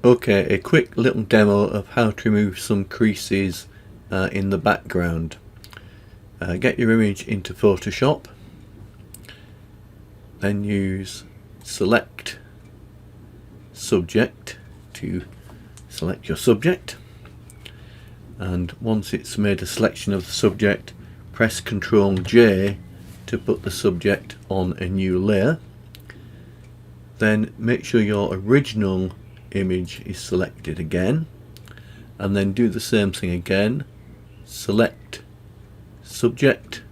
Okay, a quick little demo of how to remove some creases in the background. Get your image into Photoshop, then use Select Subject to select your subject, and once it's made a selection of the subject, press Ctrl J to put the subject on a new layer. Then make sure your original image is selected again, and then do the same thing again. Select subject,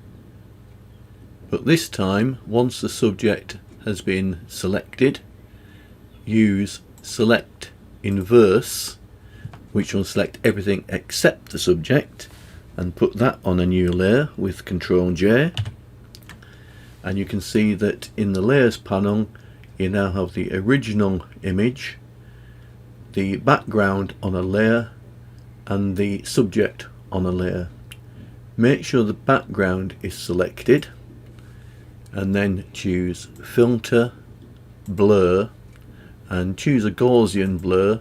but this time, once the subject has been selected, use select inverse, which will select everything except the subject, and put that on a new layer with Ctrl J. And you can see that in the layers panel you now have the original image, the background on a layer, and the subject on a layer. Make sure the background is selected, and then choose Filter, Blur, and choose a Gaussian blur.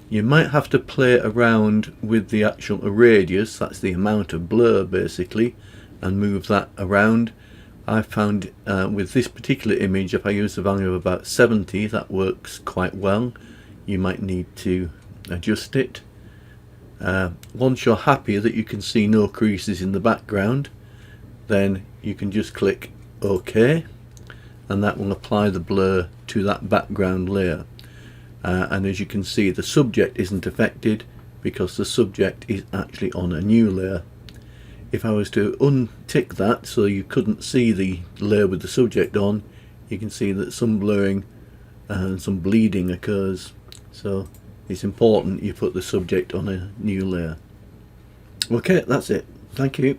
You might have to play around with the actual radius, that's the amount of blur basically, and move that around. I found with this particular image, if I use the value of about 70, that works quite well. You might need to adjust it. Once you're happy that you can see no creases in the background, then you can just click OK, and that will apply the blur to that background layer. And as you can see, the subject isn't affected because the subject is actually on a new layer. If I was to untick that so you couldn't see the layer with the subject on, you can see that some blurring and some bleeding occurs. So it's important you put the subject on a new layer. Okay, that's it. Thank you.